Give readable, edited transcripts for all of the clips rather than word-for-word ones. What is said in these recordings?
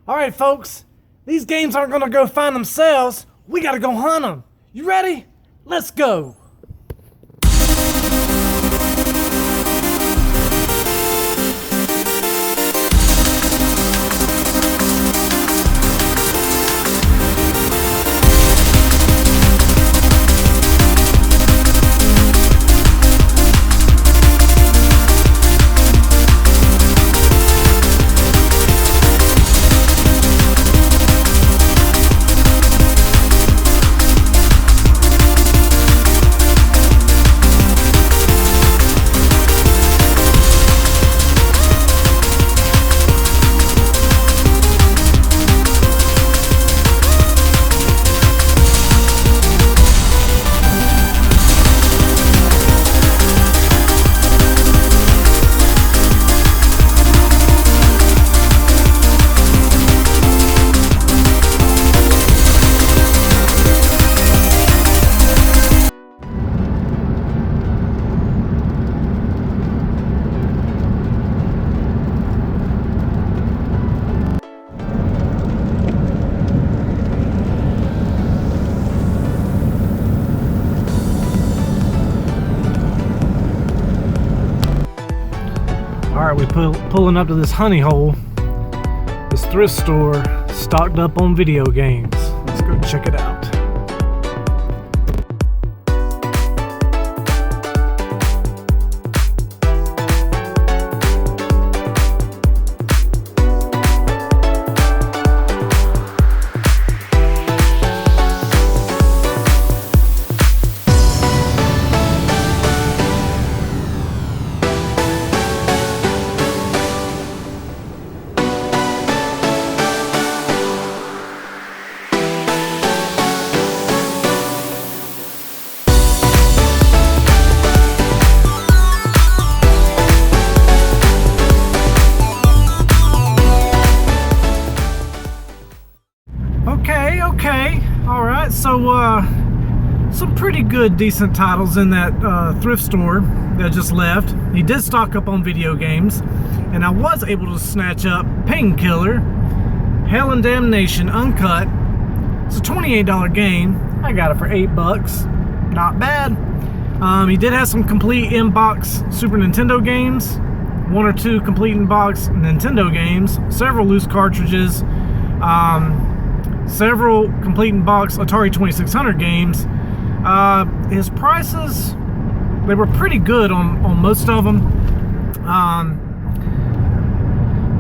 Alright folks, these games aren't gonna go find themselves. We gotta go hunt them. You ready? Let's go. Alright, we're pulling up to this honey hole, this thrift store stocked up on video games. Let's go check it out. Okay, alright, so some pretty good decent titles in that thrift store that just left. He did stock up on video games, and I was able to snatch up Painkiller, Hell and Damnation Uncut. It's a $28 game. I got it for $8. Not bad. He did have some complete in-box Super Nintendo games, 1 or 2 complete in-box Nintendo games, several loose cartridges, several complete in-box Atari 2600 games. His prices, they were pretty good on most of them,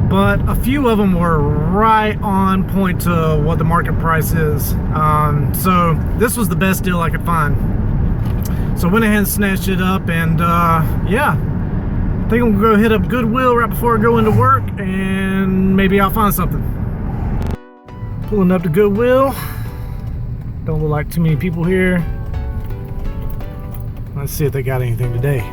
but a few of them were right on point to what the market price is. So this was the best deal I could find. So I went ahead and snatched it up, and yeah, I think I'm gonna go hit up Goodwill right before I go into work, and maybe I'll find something. Pulling up to Goodwill. Don't look like too many people here. Let's see if they got anything today.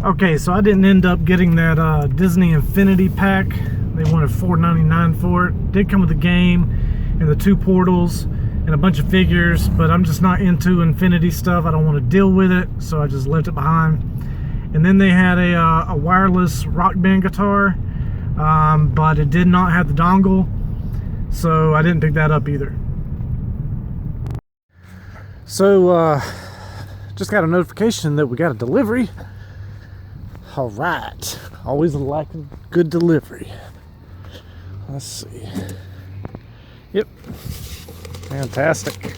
Okay, so I didn't end up getting that Disney Infinity pack. They wanted $4.99 for it. Did come with the game and the 2 portals and a bunch of figures, but I'm just not into Infinity stuff. I don't want to deal with it, so I just left it behind. And then they had a wireless Rock Band guitar, but it did not have the dongle, so I didn't pick that up either. So just got a notification that we got a delivery. All right, always like a good delivery. Let's see. Yep, fantastic.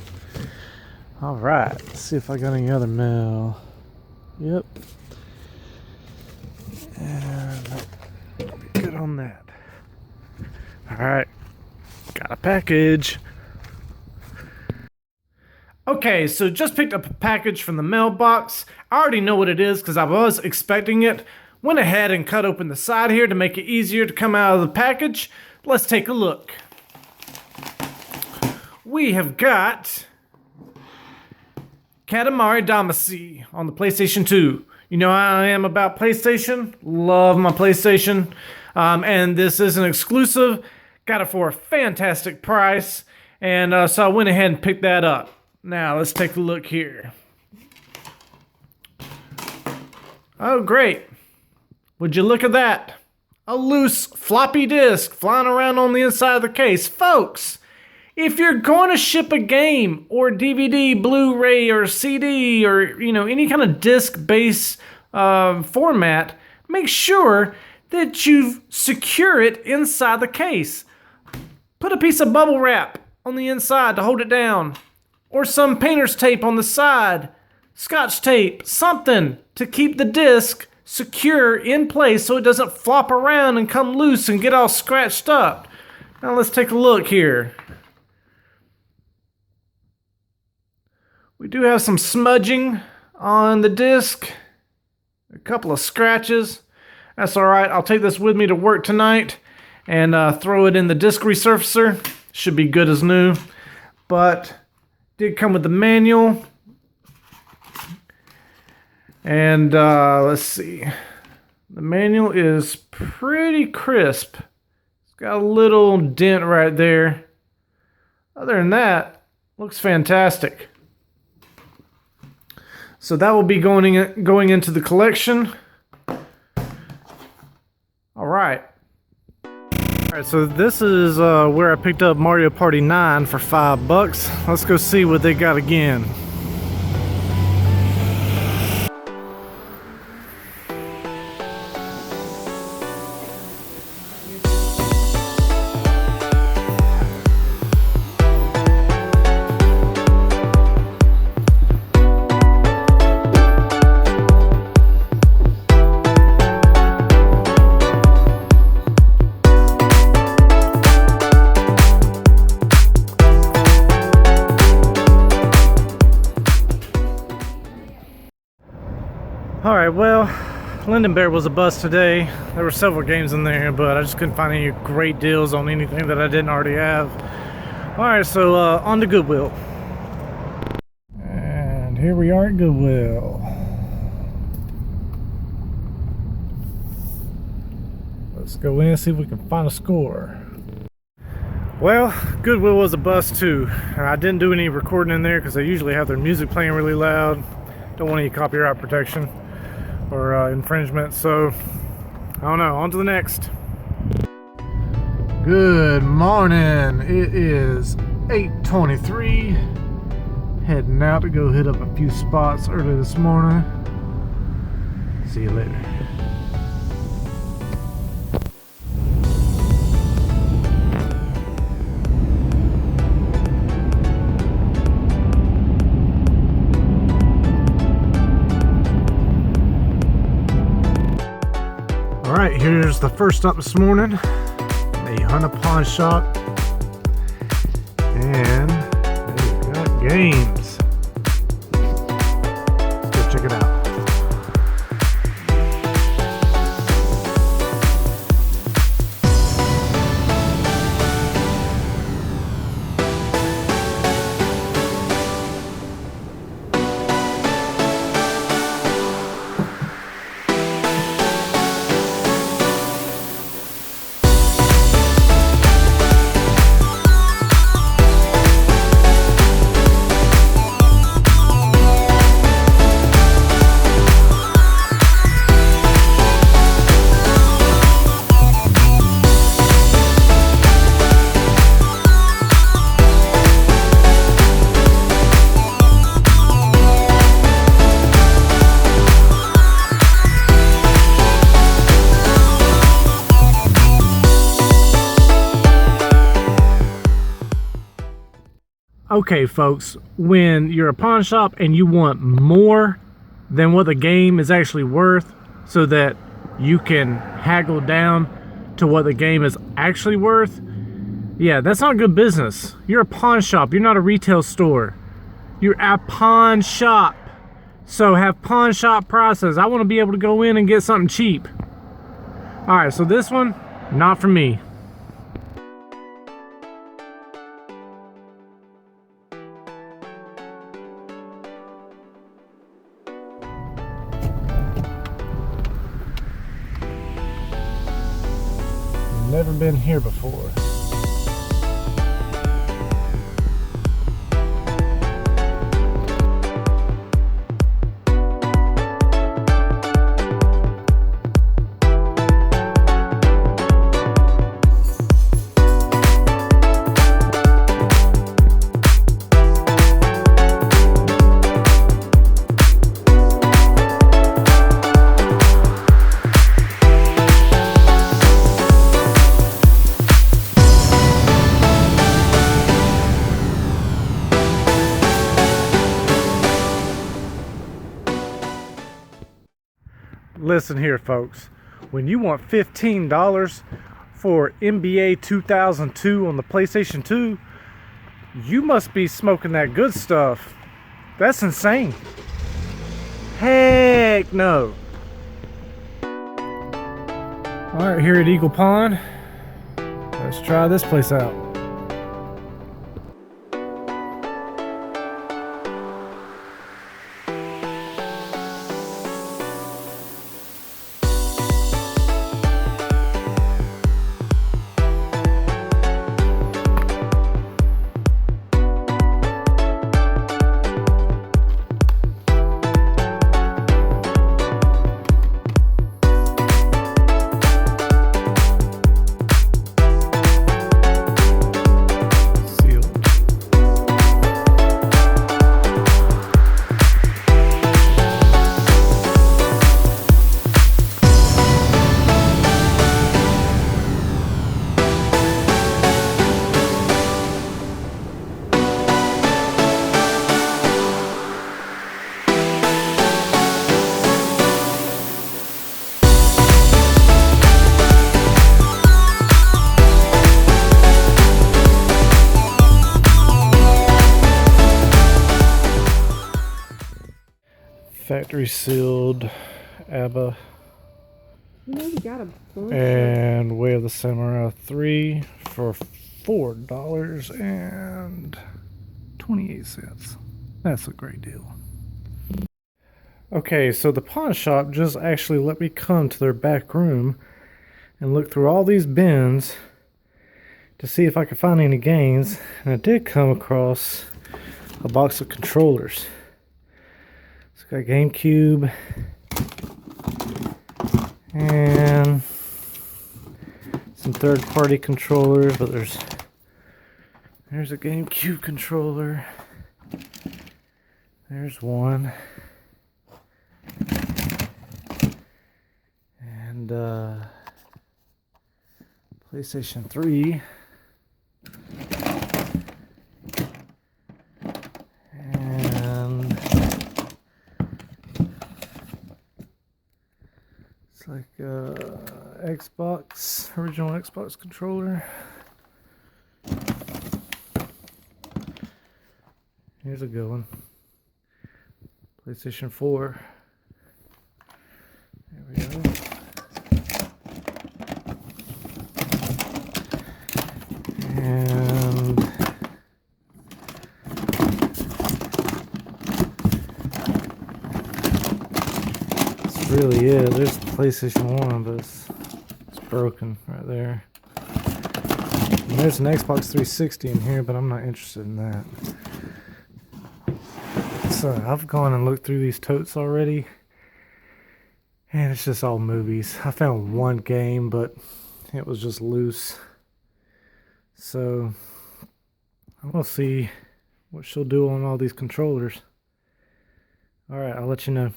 All right, let's see if I got any other mail. Yep, and I'll be good on that. All right, got a package. Okay, so just picked up a package from the mailbox. I already know what it is because I was expecting it. Went ahead and cut open the side here to make it easier to come out of the package. Let's take a look. we have got Katamari Damacy on the PlayStation 2. You know how I am about PlayStation. Love my PlayStation. And this is an exclusive. Got it for a fantastic price. And so I went ahead and picked that up. Now, let's take a look here. Oh, great. Would you look at that? A loose floppy disk flying around on the inside of the case. Folks, if you're going to ship a game or DVD, Blu-ray, or CD, or any kind of disc-based format, make sure that you secure it inside the case. Put a piece of bubble wrap on the inside to hold it down, or some painter's tape on the side, scotch tape, something to keep the disc secure in place so it doesn't flop around and come loose and get all scratched up. Now let's take a look here. We do have some smudging on the disc, a couple of scratches. That's all right. I'll take this with me to work tonight and throw it in the disc resurfacer. Should be good as new. But did come with the manual. And let's see. The manual is pretty crisp. It's got a little dent right there. Other than that, looks fantastic. So that will be going into the collection. All right. All right, so this is where I picked up Mario Party 9 for $5. Let's go see what they got again. Alright, well, Linden Bear was a bust today. There were several games in there, but I just couldn't find any great deals on anything that I didn't already have. Alright, so on to Goodwill. And here we are at Goodwill. Let's go in and see if we can find a score. Well, Goodwill was a bust too. And I didn't do any recording in there because they usually have their music playing really loud. Don't want any copyright protection or infringement, so I don't know. On to the next. Good morning. It is 8:23. Heading out to go hit up a few spots early this morning. See you later. Alright, here's the first stop this morning. The Hunter Pawn Shop. And they've got games. Let's go check it out. Okay, folks, when you're a pawn shop and you want more than what the game is actually worth so that you can haggle down to what the game is actually worth, yeah, that's not good business. You're a pawn shop. You're not a retail store. You're a pawn shop. So have pawn shop prices. I want to be able to go in and get something cheap. All right, so this one, not for me. never been here before. Listen here, folks. When you want $15 for NBA 2002 on the PlayStation 2, you must be smoking that good stuff. That's insane. Heck no. Alright, here at Eagle Pond, let's try this place out. Factory sealed ABBA and Way of the Samurai 3 for $4.28. That's a great deal. Okay, so the pawn shop just actually let me come to their back room and look through all these bins to see if I could find any games, and I did come across a box of controllers. It's got GameCube and some third-party controllers, but there's a GameCube controller. There's one. And PlayStation 3. It's like Xbox, original Xbox controller. Here's a good one. PlayStation 4. There we go. And that's really it. There's the PlayStation 1, but it's broken right there. And there's an Xbox 360 in here, but I'm not interested in that. So I've gone and looked through these totes already, and it's just all movies. I found one game, but it was just loose. So we'll see what she'll do on all these controllers. Alright, I'll let you know.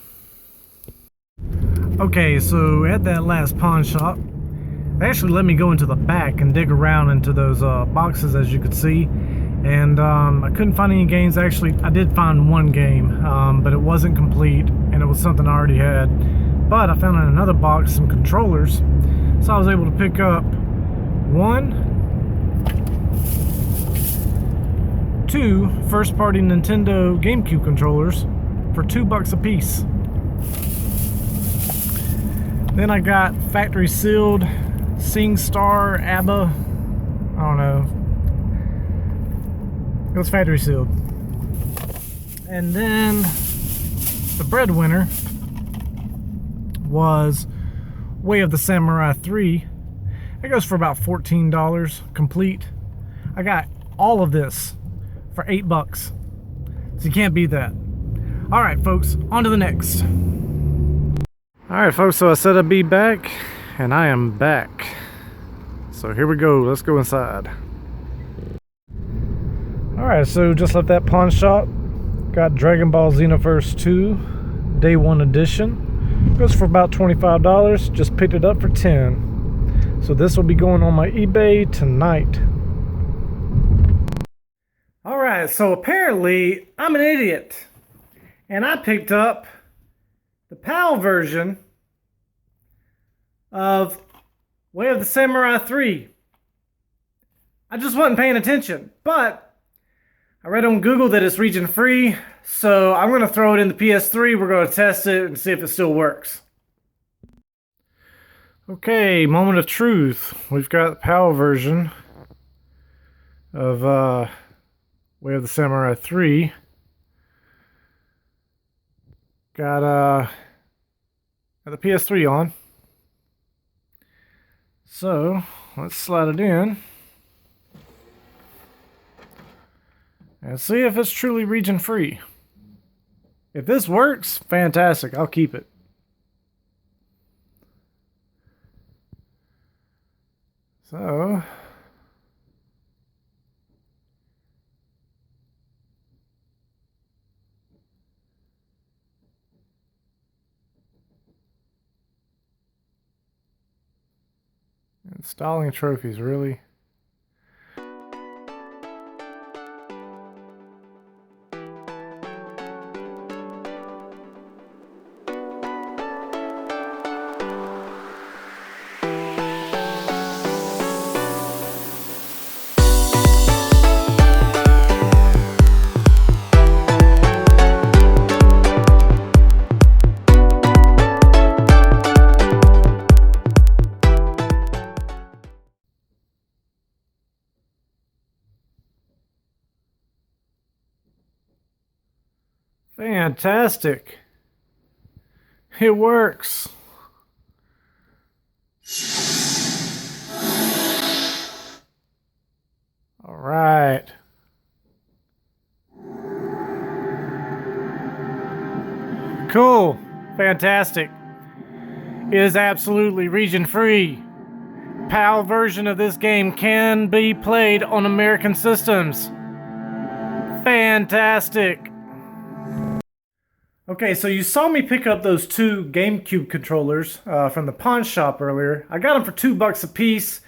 Okay, so at that last pawn shop, they actually let me go into the back and dig around into those boxes, as you could see. And I couldn't find any games. Actually, I did find one game, but it wasn't complete, and it was something I already had. But I found in another box some controllers, so I was able to pick up 2 first-party Nintendo GameCube controllers for $2 a piece. Then I got factory sealed SingStar ABBA. I don't know. It was factory sealed. And then the breadwinner was Way of the Samurai 3. It goes for about $14 complete. I got all of this for $8. So you can't beat that. All right, folks, on to the next. All right, folks, so I said I'd be back, and I am back. So here we go, let's go inside. All right, so just left that pawn shop. Got Dragon Ball Xenoverse 2, Day 1 edition. Goes for about $25, just picked it up for $10. So this will be going on my eBay tonight. All right, so apparently I'm an idiot. And I picked up the PAL version of Way of the Samurai 3. I just wasn't paying attention, but I read on Google that it's region free, so I'm going to throw it in the PS3. We're going to test it and see if it still works. Okay, moment of truth. We've got the PAL version of Way of the Samurai 3. Got the PS3 on. So, let's slide it in. And see if it's truly region free. If this works, fantastic. I'll keep it. So, installing trophies, really? Fantastic. It works. All right. Cool. Fantastic. It is absolutely region free. PAL version of this game can be played on American systems. Fantastic. Okay, so you saw me pick up those two GameCube controllers from the pawn shop earlier. I got them for $2 a piece.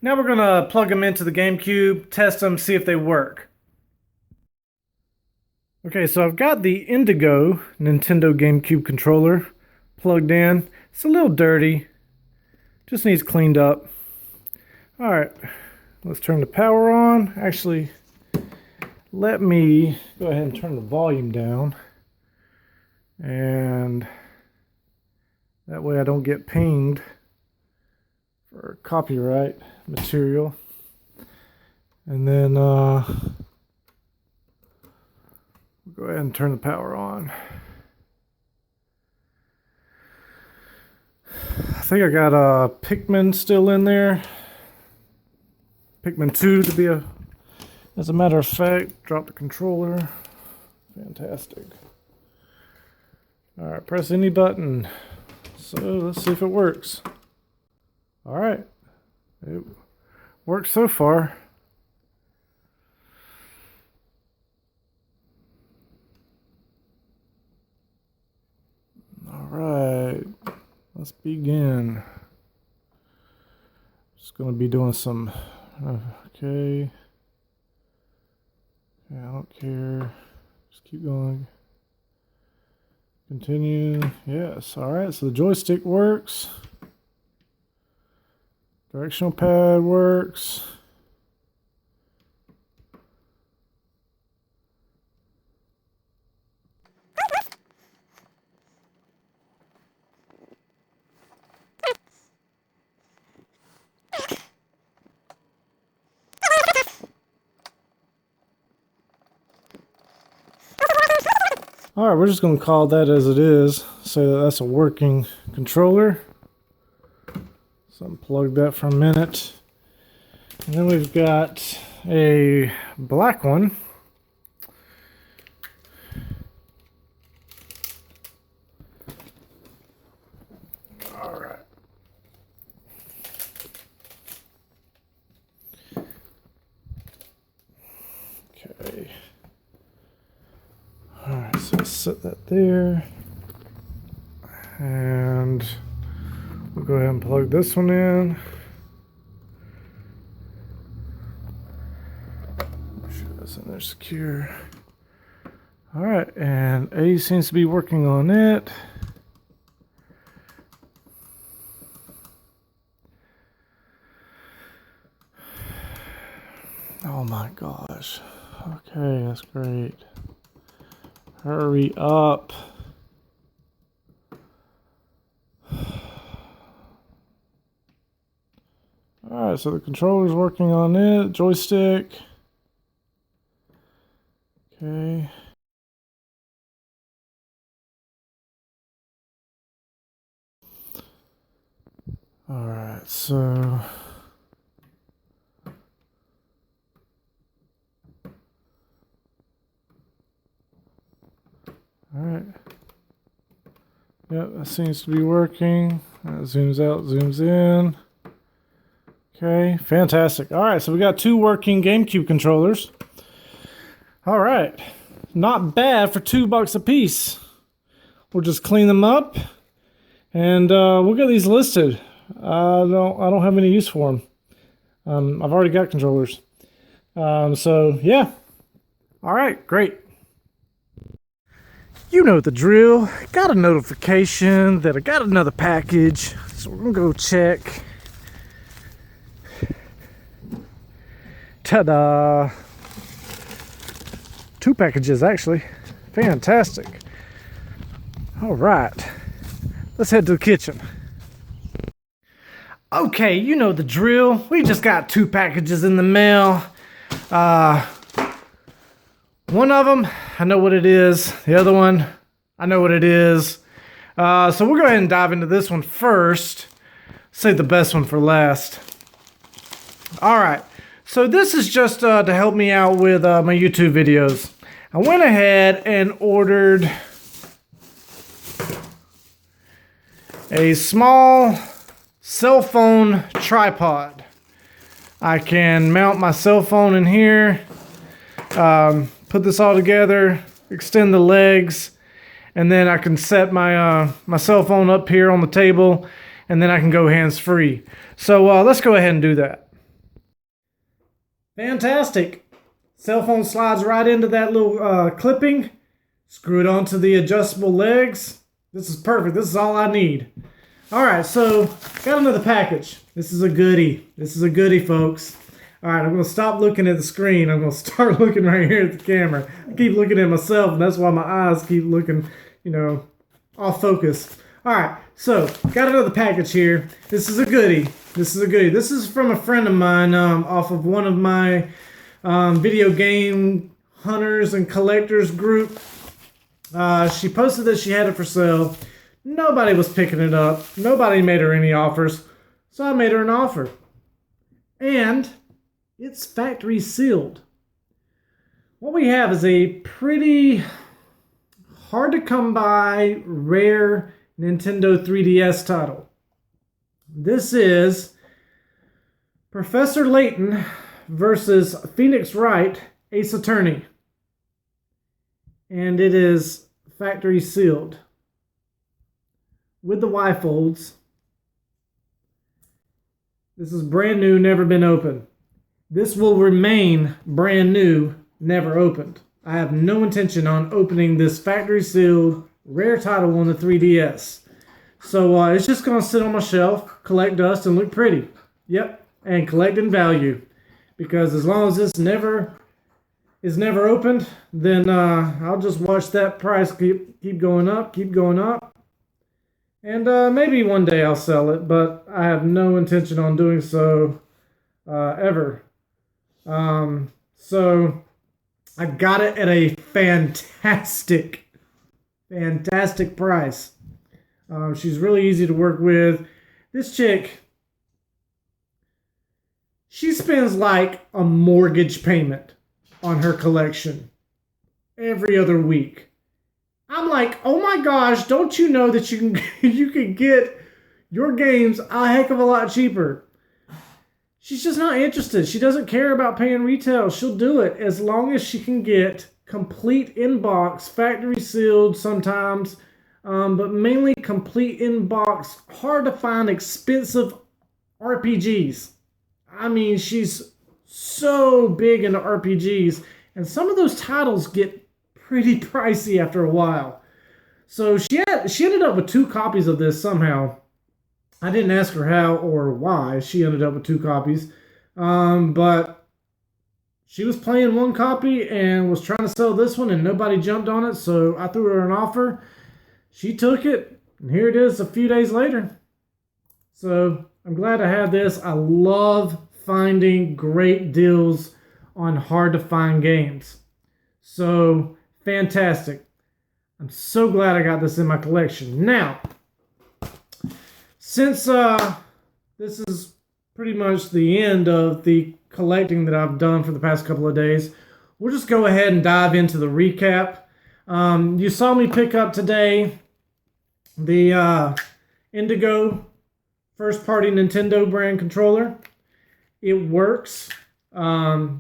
Now we're gonna plug them into the GameCube, test them, see if they work. Okay, so I've got the Indigo Nintendo GameCube controller plugged in. It's a little dirty, just needs cleaned up. All right, let's turn the power on. Actually, let me go ahead and turn the volume down. And that way I don't get pinged for copyright material. And then we'll go ahead and turn the power on. I think I got Pikmin still in there. Pikmin 2 to be as a matter of fact. Drop the controller. Fantastic. Alright, press any button. So let's see if it works. Alright. It works so far. Alright. Let's begin. Just gonna be doing some okay. I don't care. Just keep going. Continue. Yes. All right. So the joystick works. Directional pad works. All right, we're just going to call that as it is, say that that's a working controller. So unplug that for a minute. And then we've got a black one. All right. Okay. All right, so let's set that there. And we'll go ahead and plug this one in. Make sure that's in there secure. All right, and A seems to be working on it. Oh my gosh. Okay, that's great. Hurry up. Alright, so the controller's working on it, joystick. Okay. Alright, so alright. Yep, that seems to be working. That zooms out, zooms in. Okay, fantastic. Alright, so we got 2 working GameCube controllers. Alright. Not bad for $2 a piece. We'll just clean them up and we'll get these listed. I don't have any use for them. I've already got controllers. So yeah. Alright, great. You know the drill. Got a notification that I got another package. So we're gonna go check. Ta-da! 2 packages actually. Fantastic. All right, let's head to the kitchen. Okay, you know the drill. We just got 2 packages in the mail. One of them, I know what it is. The other one, I know what it is. So we'll go ahead and dive into this one first. Save the best one for last. All right. So this is just to help me out with my YouTube videos. I went ahead and ordered a small cell phone tripod. I can mount my cell phone in here, put this all together, extend the legs, and then I can set my my cell phone up here on the table, and then I can go hands-free. So let's go ahead and do that. Fantastic. Cell phone slides right into that little clipping. Screw it onto the adjustable legs. This is perfect. This is all I need. All right, so got another package. This is a goodie. This is a goodie, folks. All right, I'm going to stop looking at the screen. I'm going to start looking right here at the camera. I keep looking at myself, and that's why my eyes keep looking, you know, off focus. All right, so got another package here. This is a goodie. This is a goodie. This is from a friend of mine off of one of my video game hunters and collectors group. She posted that she had it for sale. Nobody was picking it up. Nobody made her any offers. So I made her an offer. And it's factory sealed. What we have is a pretty hard to come by, rare Nintendo 3DS title. This is Professor Layton versus Phoenix Wright, Ace Attorney. And it is factory sealed with the Y folds. This is brand new, never been opened. This will remain brand new, never opened. I have no intention on opening this factory sealed rare title on the 3DS. So it's just going to sit on my shelf, collect dust, and look pretty. Yep, and collect in value. Because as long as this is never opened, then I'll just watch that price keep going up, keep going up. And maybe one day I'll sell it, but I have no intention on doing so ever. So I got it at a fantastic price. She's really easy to work with. This chick She spends like a mortgage payment on her collection every other week. I'm like, oh my gosh, don't you know that you can get your games a heck of a lot cheaper? She's just not interested. She doesn't care about paying retail. She'll do it as long as she can get complete in-box, factory sealed sometimes, but mainly complete in-box, hard to find, expensive RPGs. I mean, she's so big into RPGs, and some of those titles get pretty pricey after a while. So she ended up with 2 copies of this somehow. I didn't ask her how or why she ended up with 2 copies, but she was playing 1 copy and was trying to sell this one, and nobody jumped on it, so I threw her an offer. She took it, and here it is a few days later. So I'm glad I had this. I love finding great deals on hard-to-find games. So fantastic. I'm so glad I got this in my collection. Now, since this is pretty much the end of the collecting that I've done for the past couple of days, we'll just go ahead and dive into the recap. You saw me pick up today the Indigo first-party Nintendo brand controller. It works.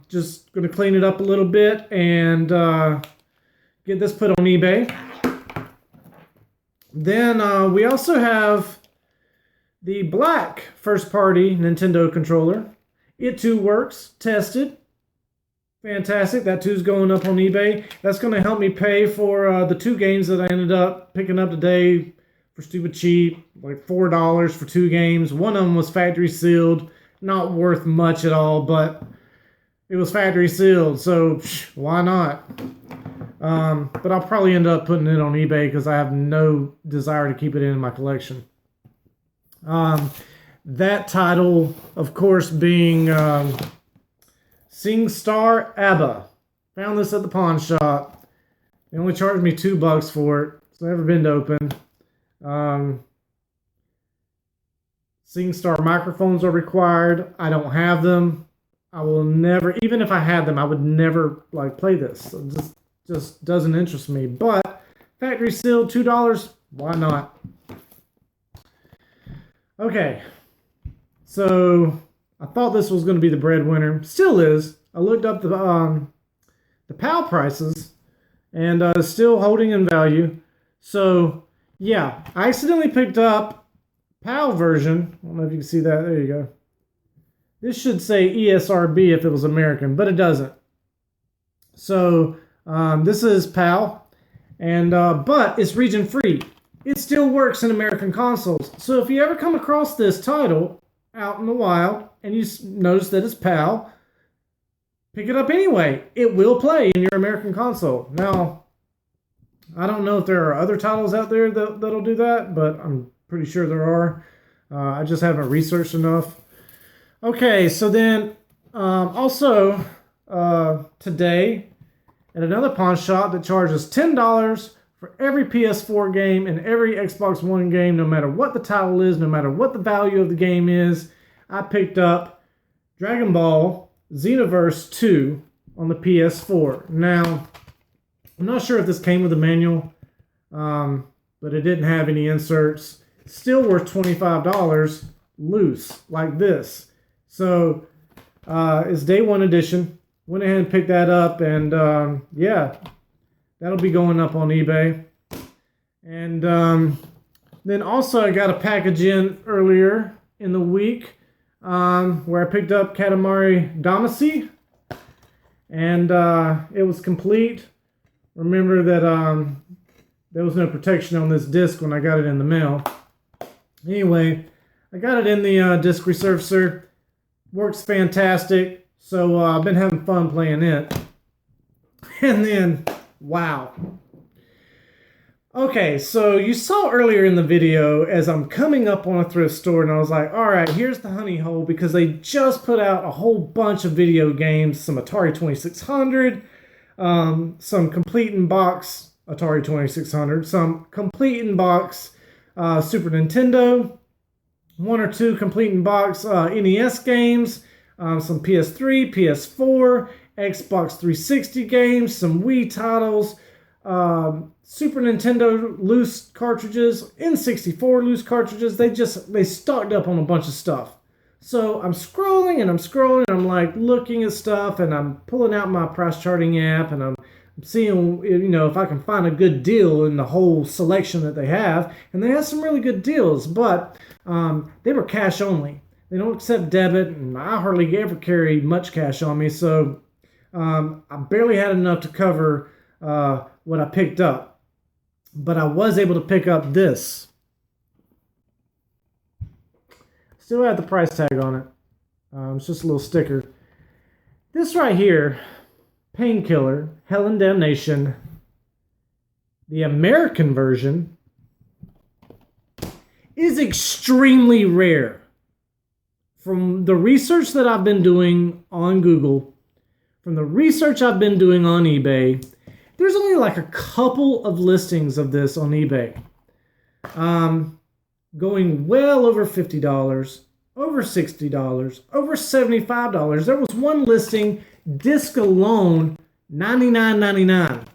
Just going to clean it up a little bit and get this put on eBay. Then we also have the black first-party Nintendo controller. It too works. Tested. Fantastic. That too's going up on eBay. That's going to help me pay for the 2 games that I ended up picking up today for stupid cheap, like $4 for 2 games. One of them was factory sealed. Not worth much at all, but it was factory sealed, so why not? But I'll probably end up putting it on eBay because I have no desire to keep it in my collection. That title, of course, being SingStar ABBA. Found this at the pawn shop. They only charged me $2 for it. It's never been opened. SingStar microphones are required. I don't have them. I will never, even if I had them, I would never like play this. It just doesn't interest me. But factory sealed, $2. Why not? Okay. So I thought this was going to be the breadwinner. Still is. I looked up the PAL prices, and still holding in value. So yeah, I accidentally picked up PAL version. I don't know if you can see that. There you go. This should say ESRB if it was American, but it doesn't. So this is PAL, and but it's region free. It still works in American consoles. So if you ever come across this title out in the wild and you notice that it's PAL, pick it up anyway. It will play in your American console. Now, I don't know if there are other titles out there that'll do that, but I'm pretty sure there are. I just haven't researched enough. Okay, so then also today at another pawn shop that charges $10 for every PS4 game and every Xbox One game, no matter what the title is, no matter what the value of the game is, I picked up Dragon Ball Xenoverse 2 on the PS4. Now, I'm not sure if this came with a manual, but it didn't have any inserts. Still worth $25 loose, like this. So, it's day 1 edition. Went ahead and picked that up, and yeah, that'll be going up on eBay. And then also I got a package in earlier in the week where I picked up Katamari Damacy, and it was complete. Remember that there was no protection on this disc when I got it in the mail. Anyway, I got it in the disc resurfacer. Works fantastic. So I've been having fun playing it. And then, wow. Okay, so you saw earlier in the video as I'm coming up on a thrift store, and I was like, all right, here's the honey hole, because they just put out a whole bunch of video games, some Atari 2600, some complete in box Atari 2600, some complete in box Super Nintendo, 1 or 2 complete in box NES games, some PS3, PS4, Xbox 360 games, some Wii titles, Super Nintendo loose cartridges, N64 loose cartridges. They stocked up on a bunch of stuff. So I'm scrolling and I'm scrolling, and I'm like looking at stuff, and I'm pulling out my price charting app, and I'm seeing, if I can find a good deal in the whole selection that they have. And they have some really good deals, but they were cash only. They don't accept debit, and I hardly ever carry much cash on me, so I barely had enough to cover what I picked up. But I was able to pick up this. Still had the price tag on it. It's just a little sticker. This right here, Painkiller, Hell and Damnation, the American version, is extremely rare. From the research that I've been doing on Google, from the research I've been doing on eBay, there's only like a couple of listings of this on eBay. Going well over $50, over $60, over $75. There was one listing, disc alone, $99.99.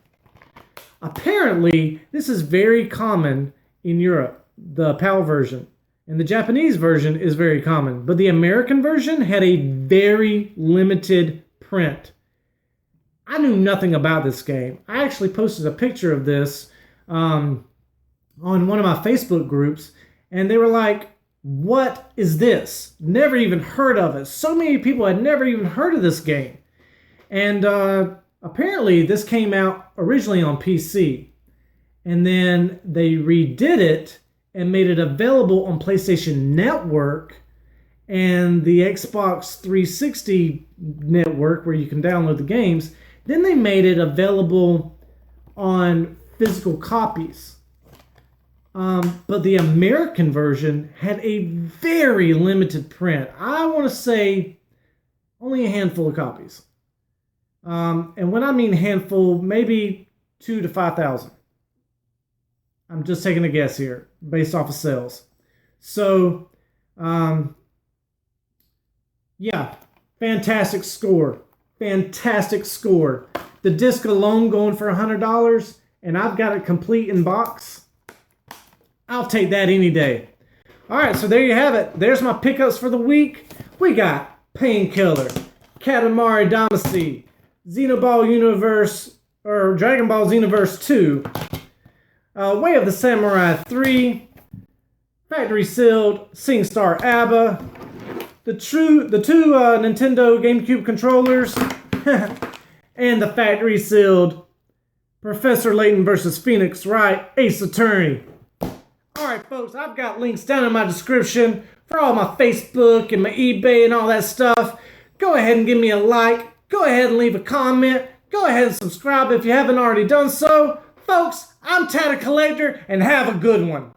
Apparently, this is very common in Europe, the PAL version. And the Japanese version is very common. But the American version had a very limited print. I knew nothing about this game. I actually posted a picture of this on one of my Facebook groups. And they were like, what is this? Never even heard of it. So many people had never even heard of this game. And apparently this came out originally on PC. And then they redid it and made it available on PlayStation Network and the Xbox 360 network where you can download the games. Then they made it available on physical copies. But the American version had a very limited print. I want to say only a handful of copies. And when I mean handful, maybe 2,000 to 5,000. I'm just taking a guess here based off of sales. So, yeah, fantastic score. Fantastic score. The disc alone going for $100, and I've got it complete in box. I'll take that any day. All right, so there you have it. There's my pickups for the week. We got Painkiller, Katamari Damacy, Xenoball Universe, or Dragon Ball Xenoverse 2, Way of the Samurai 3, Factory Sealed, SingStar ABBA, the two Nintendo GameCube controllers, and the Factory Sealed Professor Layton versus Phoenix Wright Ace Attorney. Alright folks, I've got links down in my description for all my Facebook and my eBay and all that stuff. Go ahead and give me a like. Go ahead and leave a comment. Go ahead and subscribe if you haven't already done so. Folks, I'm Tatted Collector, and have a good one.